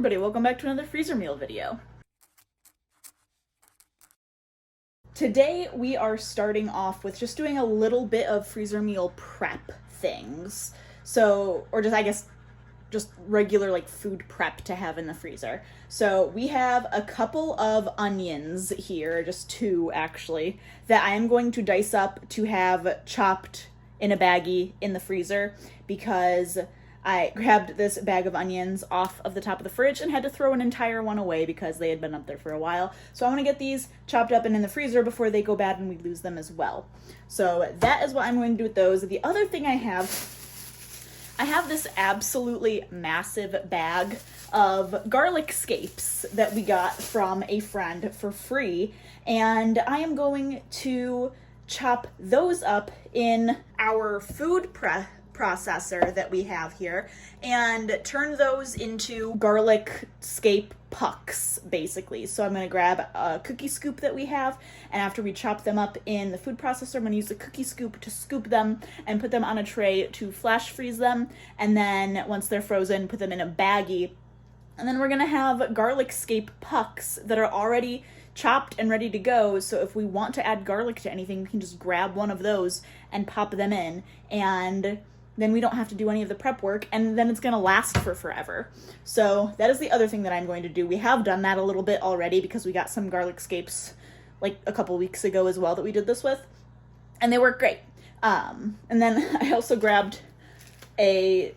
everybody, welcome back to another freezer meal video. Today we are starting off with just doing a little bit of freezer meal prep things. So, or just I guess just regular like food prep to have in the freezer. So we have a couple of onions here, just two actually, that I am going to dice up to have chopped in a baggie in the freezer because I grabbed this bag of onions off of the top of the fridge and had to throw an entire one away because they had been up there for a while. So I want to get these chopped up and in the freezer before they go bad and we lose them as well. So that is what I'm going to do with those. The other thing I have this absolutely massive bag of garlic scapes that we got from a friend for free, and I am going to chop those up in our food processor that we have here and turn those into garlic scape pucks, basically. So I'm going to grab a cookie scoop that we have, and after we chop them up in the food processor, I'm going to use the cookie scoop to scoop them and put them on a tray to flash freeze them, and then once they're frozen, put them in a baggie. And then we're going to have garlic scape pucks that are already chopped and ready to go, so if we want to add garlic to anything, we can just grab one of those and pop them in, and then we don't have to do any of the prep work, and then it's going to last for forever. So that is the other thing that I'm going to do. We have done that a little bit already because we got some garlic scapes like a couple weeks ago as well that we did this with, and they work great. And then I also grabbed a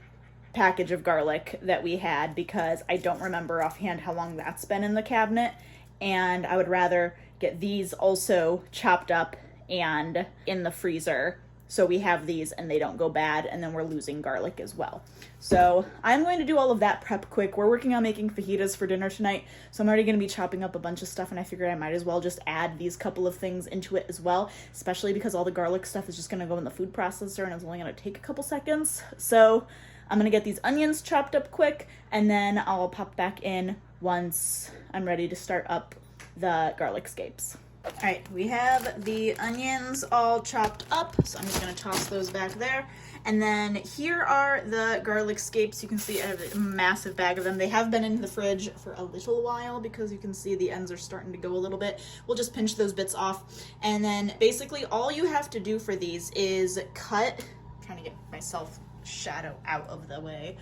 package of garlic that we had because I don't remember offhand how long that's been in the cabinet, and I would rather get these also chopped up and in the freezer so we have these and they don't go bad, and then we're losing garlic as well. So I'm going to do all of that prep quick. We're working on making fajitas for dinner tonight, so I'm already going to be chopping up a bunch of stuff, and I figured I might as well just add these couple of things into it as well, especially because all the garlic stuff is just going to go in the food processor and it's only going to take a couple seconds. So I'm going to get these onions chopped up quick, and then I'll pop back in once I'm ready to start up the garlic scapes. All right, we have the onions all chopped up, so I'm just going to toss those back there. And then here are the garlic scapes. You can see I have a massive bag of them. They have been in the fridge for a little while because you can see the ends are starting to go a little bit. We'll just pinch those bits off. And then basically all you have to do for these is cut, I'm trying to get myself shadow out of the way.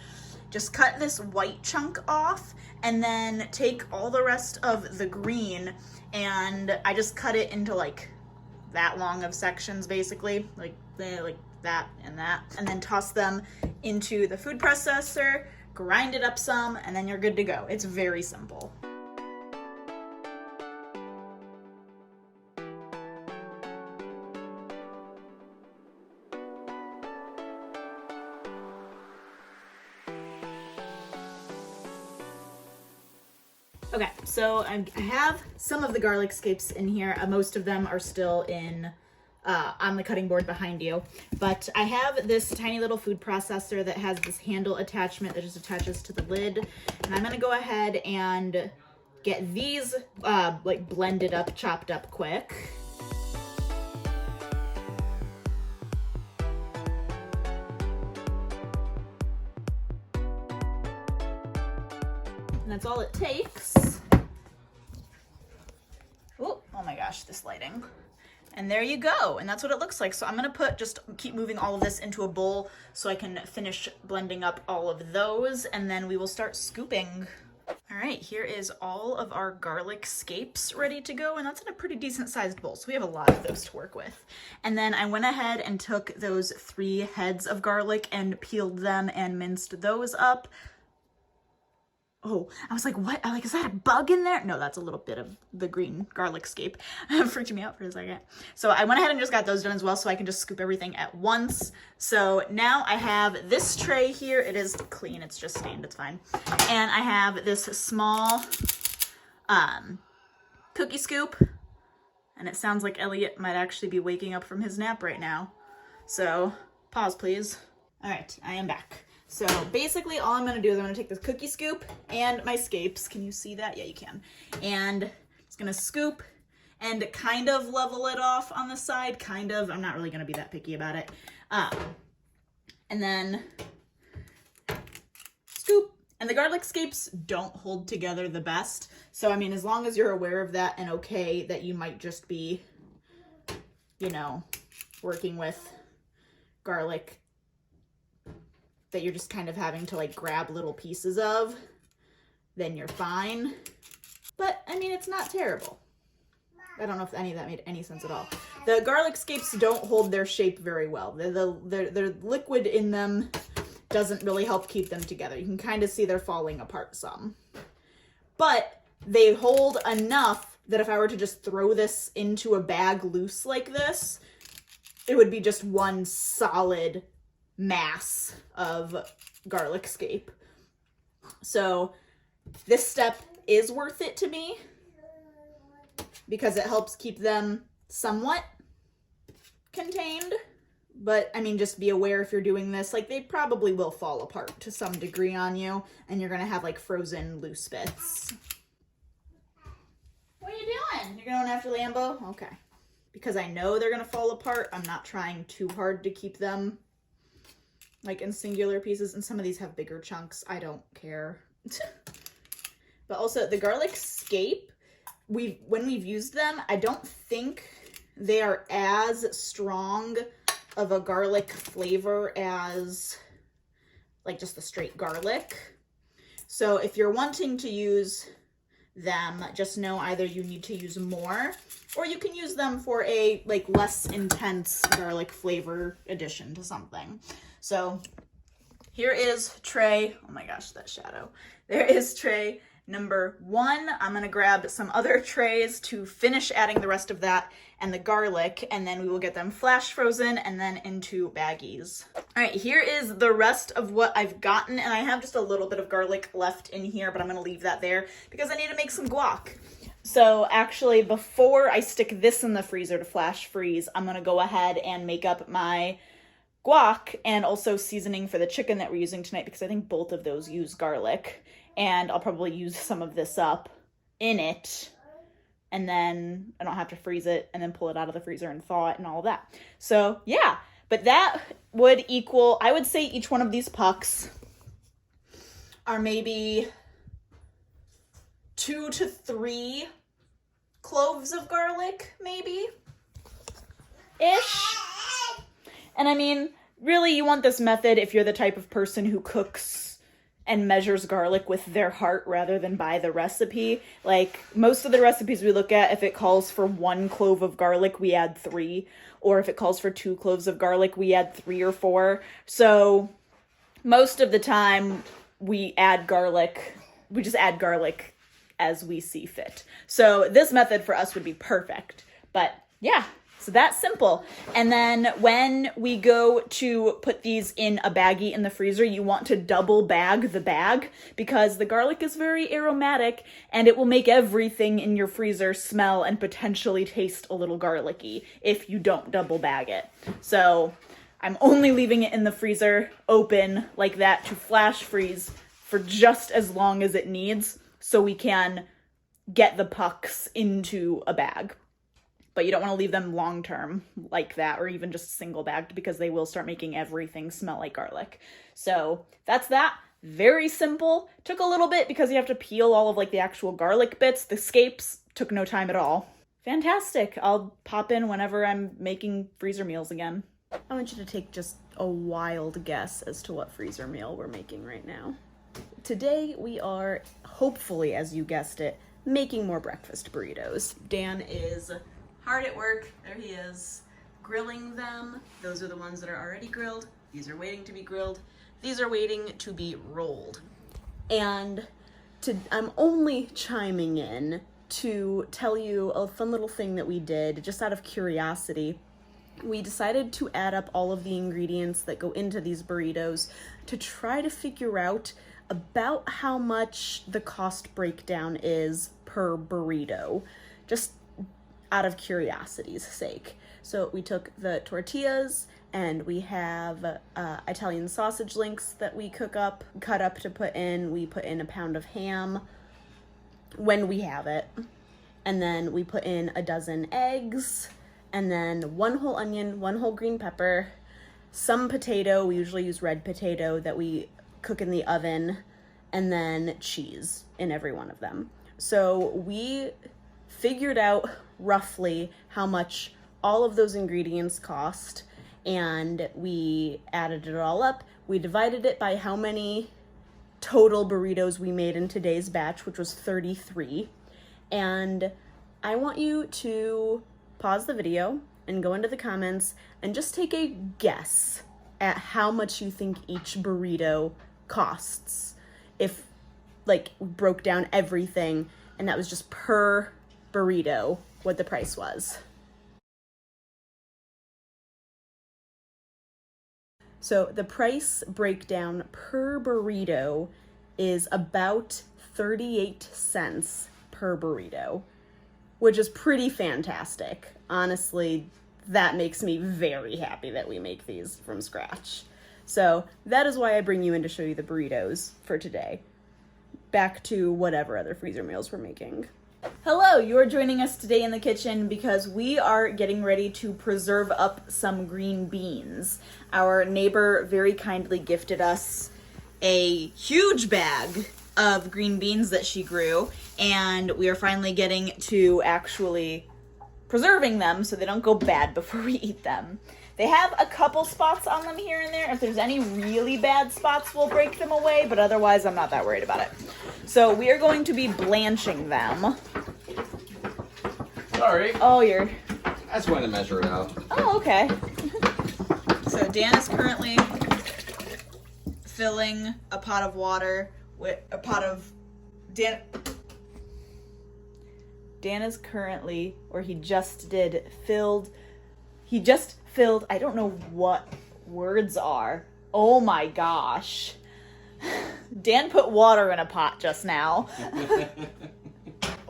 Just cut this white chunk off and then take all the rest of the green, and I just cut it into like that long of sections, basically, like that, and then toss them into the food processor, grind it up some, and then you're good to go. It's very simple. Okay, so I have some of the garlic scapes in here. Most of them are still in on the cutting board behind you. But I have this tiny little food processor that has this handle attachment that just attaches to the lid. And I'm going to go ahead and get these like blended up, chopped up quick. And that's all it takes. Oh my gosh, this lighting. And there you go. And that's what it looks like. So I'm going to just keep moving all of this into a bowl so I can finish blending up all of those, and then we will start scooping. All right, here is all of our garlic scapes ready to go, and that's in a pretty decent sized bowl, so we have a lot of those to work with. And then I went ahead and took those 3 heads of garlic and peeled them and minced those up. Oh, I was like, what? I'm like, is that a bug in there? No, that's a little bit of the green garlic scape. Freaked me out for a second. So I went ahead and just got those done as well so I can just scoop everything at once. So now I have this tray here. It is clean. It's just stained. It's fine. And I have this small cookie scoop. And it sounds like Elliot might actually be waking up from his nap right now. So pause, please. All right, I am back. So basically all I'm going to do is I'm going to take this cookie scoop and my scapes. Can you see that? Yeah, you can. And it's going to scoop and kind of level it off on the side. Kind of. I'm not really going to be that picky about it. And then scoop And the garlic scapes don't hold together the best. So, I mean, as long as you're aware of that and okay that you might just be, you know, working with garlic that you're just kind of having to like grab little pieces of, then you're fine. But, I mean, it's not terrible. I don't know if any of that made any sense at all. The garlic scapes don't hold their shape very well. The liquid in them doesn't really help keep them together. You can kind of see they're falling apart some. But they hold enough that if I were to just throw this into a bag loose like this, it would be just one solid mass of garlic scape. So this step is worth it to me because it helps keep them somewhat contained. But, I mean, just be aware if you're doing this, like, they probably will fall apart to some degree on you, and you're going to have, like, frozen loose bits. What are you doing? You're going after Lambeau? Okay. Because I know they're going to fall apart, I'm not trying too hard to keep them, like, in singular pieces. And some of these have bigger chunks. I don't care. But also, the garlic scape, when we've used them, I don't think they are as strong of a garlic flavor as like just the straight garlic. So if you're wanting to use them, just know either you need to use more or you can use them for a like less intense garlic flavor addition to something. So here is tray, oh my gosh, that shadow. There is tray number 1. I'm gonna grab some other trays to finish adding the rest of that and the garlic, and then we will get them flash frozen and then into baggies. All right, here is the rest of what I've gotten, and I have just a little bit of garlic left in here, but I'm gonna leave that there because I need to make some guac. So actually, before I stick this in the freezer to flash freeze, I'm gonna go ahead and make up my guac and also seasoning for the chicken that we're using tonight because I think both of those use garlic. And I'll probably use some of this up in it, and then I don't have to freeze it and then pull it out of the freezer and thaw it and all of that. So yeah, but that would equal, I would say each one of these pucks are maybe 2 to 3 cloves of garlic, maybe, ish. And I mean, really, you want this method if you're the type of person who cooks and measures garlic with their heart rather than by the recipe. Like, most of the recipes we look at, if it calls for 1 clove of garlic, we add 3. Or if it calls for 2 cloves of garlic, we add 3 or 4. So most of the time we add garlic, we just add garlic as we see fit. So this method for us would be perfect. But yeah, so that's simple. And then when we go to put these in a baggie in the freezer, you want to double bag the bag because the garlic is very aromatic and it will make everything in your freezer smell and potentially taste a little garlicky if you don't double bag it. So I'm only leaving it in the freezer open like that to flash freeze for just as long as it needs so we can get the pucks into a bag. But you don't want to leave them long term like that or even just single bagged because they will start making everything smell like garlic. So that's that. Very simple. Took a little bit because you have to peel all of like the actual garlic bits. The scapes took no time at all. Fantastic. I'll pop in whenever I'm making freezer meals again. I want you to take just a wild guess as to what freezer meal we're making right now. Today we are, hopefully, as you guessed it, making more breakfast burritos. Dan is hard at work. There he is, grilling them. Those are the ones that are already grilled. These are waiting to be grilled. These are waiting to be rolled. And I'm only chiming in to tell you a fun little thing that we did just out of curiosity. We decided to add up all of the ingredients that go into these burritos to try to figure out about how much the cost breakdown is per burrito. Just out of curiosity's sake. So we took the tortillas and we have Italian sausage links that we cut up to put in. We put in a pound of ham when we have it. And then we put in a dozen eggs and then 1 whole onion, 1 whole green pepper, some potato. We usually use red potato that we cook in the oven. and then cheese in every one of them. So we figured out roughly how much all of those ingredients cost, and we added it all up. We divided it by how many total burritos we made in today's batch, which was 33. And I want you to pause the video and go into the comments and just take a guess at how much you think each burrito costs. If, like, broke down everything and that was just per burrito, what the price was. So the price breakdown per burrito is about 38 cents per burrito, which is pretty fantastic. Honestly, that makes me very happy that we make these from scratch. So that is why I bring you in to show you the burritos for today. Back to whatever other freezer meals we're making. Hello, you're joining us today in the kitchen because we are getting ready to preserve up some green beans. Our neighbor very kindly gifted us a huge bag of green beans that she grew, and we are finally getting to actually preserving them so they don't go bad before we eat them. They have a couple spots on them here and there. If there's any really bad spots, we'll break them away, but otherwise I'm not that worried about it. So we are going to be blanching them. Sorry. Oh, you're... I just wanted to measure it out. Oh, okay. So Dan is currently filling a pot of water with a pot of... Dan is currently, or he just filled, I don't know what words are. Oh my gosh. Dan put water in a pot just now.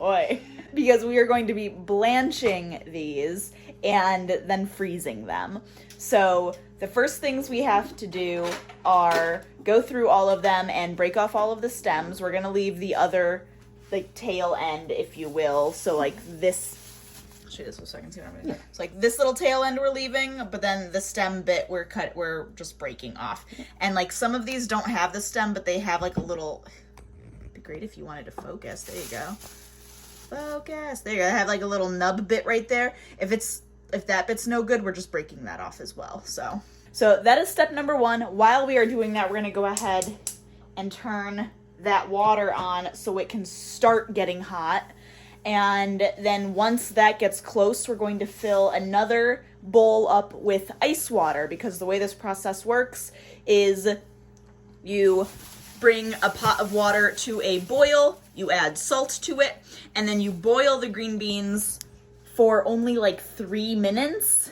Oi. Because we are going to be blanching these and then freezing them. So the first things we have to do are go through all of them and break off all of the stems. We're going to leave the other, like, tail end, if you will. So, like, this... I'll show you this for a second. See what I'm gonna do. So, like, this little tail end we're leaving, but then the stem bit we're just breaking off. And, like, some of these don't have the stem, but they have, like, a little... It'd be great if you wanted to focus. There you go. Focus. There you go. I have, like, a little nub bit right there. If that bit's no good, we're just breaking that off as well. So that is step number one. While we are doing that, we're going to go ahead and turn that water on so it can start getting hot. And then once that gets close, we're going to fill another bowl up with ice water, because the way this process works is you bring a pot of water to a boil, you add salt to it, and then you boil the green beans for only like 3 minutes,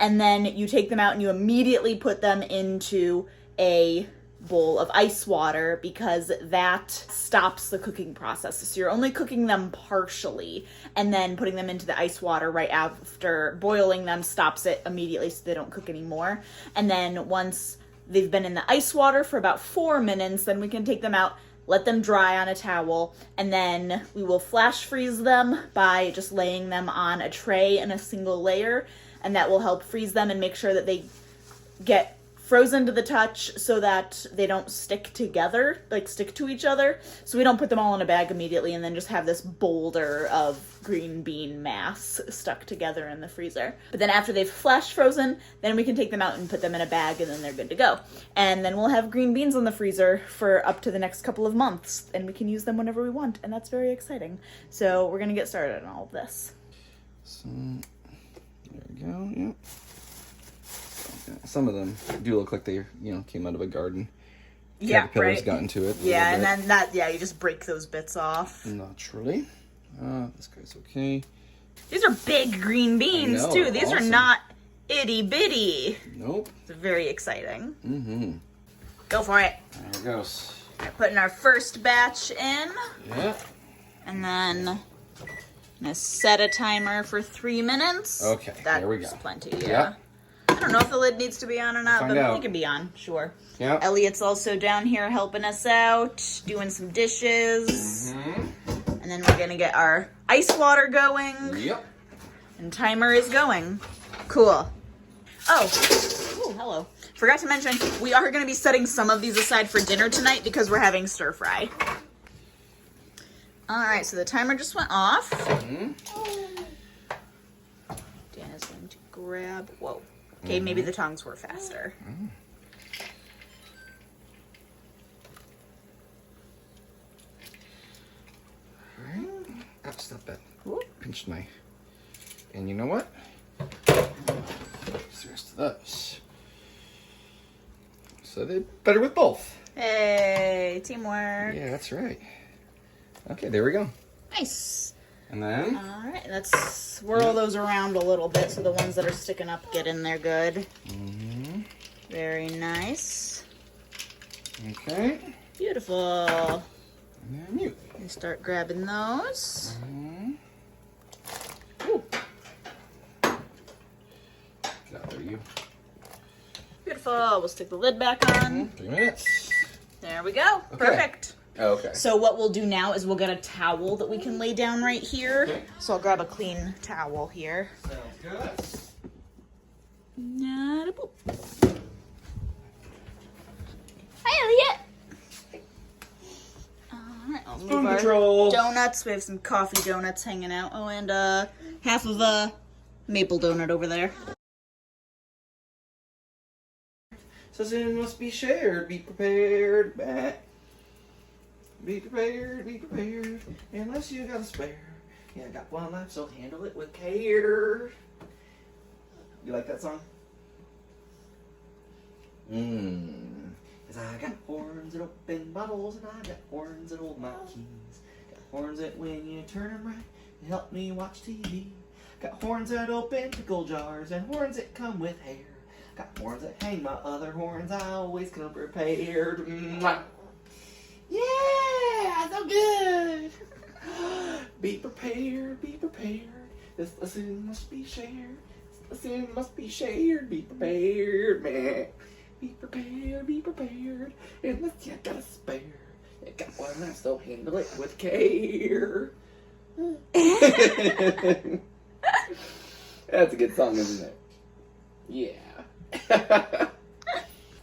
and then you take them out and you immediately put them into a bowl of ice water, because that stops the cooking process. So you're only cooking them partially, and then putting them into the ice water right after boiling them stops it immediately so they don't cook anymore. And then once they've been in the ice water for about 4 minutes, then we can take them out, let them dry on a towel, and then we will flash freeze them by just laying them on a tray in a single layer, and that will help freeze them and make sure that they get frozen to the touch so that they don't stick together, like stick to each other. So we don't put them all in a bag immediately and then just have this boulder of green bean mass stuck together in the freezer. But then after they've flash frozen, then we can take them out and put them in a bag, and then they're good to go. And then we'll have green beans in the freezer for up to the next couple of months, and we can use them whenever we want, and that's very exciting. So we're gonna get started on all of this. So, there we go, yep. Some of them do look like they, came out of a garden. Yeah, Caterpillars right. got into it. Yeah, and then you just break those bits off. Naturally. This guy's okay. These are big green beans, I know, too. These awesome. are not itty bitty. Nope. It's very exciting. Mm-hmm. Go for it. There it goes. We're putting our first batch in. Yeah. And then I'm gonna set a timer for 3 minutes. Okay, there we go. That's plenty, yeah. Yep. I don't know if the lid needs to be on or not, Find but out. it can be on, sure. Yep. Elliot's also down here helping us out, doing some dishes. Mm-hmm. And then we're gonna get our ice water going. Yep. And timer is going. Cool. Oh, ooh, hello. forgot to mention, we are going to be setting some of these aside for dinner tonight because we're having stir fry. All right, so the timer just went off. Dan is going to grab, whoa. Okay, maybe the tongs were faster. All right. That's not bad. Ooh. Pinched my. And you know what? What's the rest of those? So they're better with both. Hey, teamwork. Yeah, that's right. Okay, there we go. Nice. And then? All right, let's swirl those around a little bit so the ones that are sticking up get in there good. Very nice. Okay. Beautiful. And then you. And start grabbing those. Ooh. Get out there, you. Beautiful. We'll stick the lid back on. 3 minutes. There we go. Okay. Perfect. Oh, okay. So what we'll do now is we'll get a towel that we can lay down right here. Okay. So I'll grab a clean towel here. Sounds good. Not a boop. Hi, Elliot. Alright, I'll move Spoon our control. donuts. We have some coffee donuts hanging out. Oh, and half of a maple donut over there. So soon must be shared. Be prepared. Be prepared. Unless you got a spare. Yeah, I got one life, so handle it with care. You like that song? Cause I got horns that open bottles, and I got horns that hold my keys. Got horns that when you turn them right, they help me watch TV. Got horns that open pickle jars, and horns that come with hair. Got horns that hang my other horns, I always come prepared. Mwah. Yeah, so good. Be prepared, be prepared. This lesson must be shared. This lesson must be shared. Be prepared, man. Be prepared. Unless you got a spare. You got one left, so handle it with care. That's a good song, isn't it? Yeah. All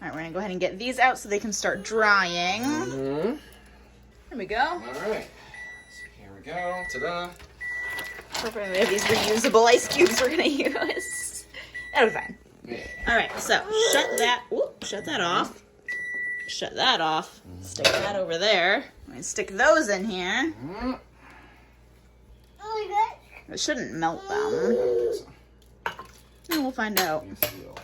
right, we're gonna go ahead and get these out so they can start drying. There we go. All right. So here we go. Ta-da. Perfect. We have these reusable ice cubes we're gonna use. That'll be fine. Yeah. All right, so shut that off. Shut that off. Stick that over there. I'm gonna stick those in here. It shouldn't melt them. And we'll find out. Yes, you will.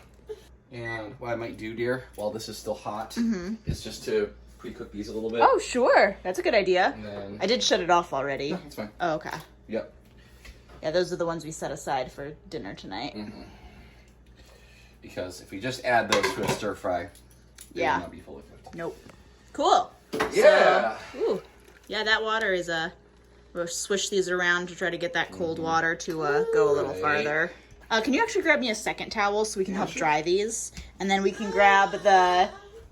And what I might do, dear, while this is still hot, is just to pre-cook these a little bit. Oh, sure. That's a good idea. And then... I did shut it off already. No, it's fine. Oh, okay. Yep. Yeah, those are the ones we set aside for dinner tonight. Because if we just add those to a stir fry, they will not be fully cooked. Nope. Cool. Yeah. So, ooh. Yeah, that water is we'll swish these around to try to get that cold water to go a little farther. Can you actually grab me a second towel so we can help dry these? And then we can grab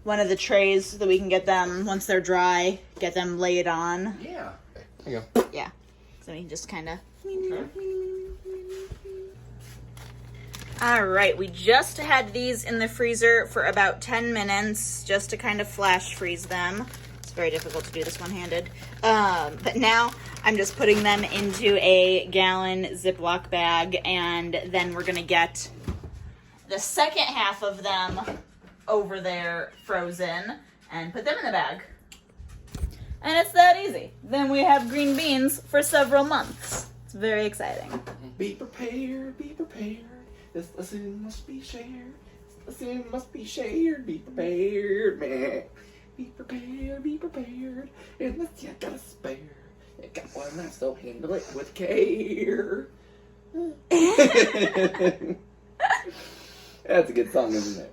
one of the trays so that we can get them, once they're dry, get them laid on. Yeah. There you go. Yeah. So we can just kind of... Okay. All right, we just had these in the freezer for about 10 minutes just to kind of flash freeze them. It's very difficult to do this one-handed. But now I'm just putting them into a gallon Ziploc bag, and then we're going to get the second half of them over there frozen and put them in the bag. And it's that easy. Then we have green beans for several months. It's very exciting. Be prepared, be prepared. This lesson must be shared. This lesson must be shared. Be prepared, man. Be prepared. Unless you got a spare. You got one left, so handle it with care. That's a good song, isn't it?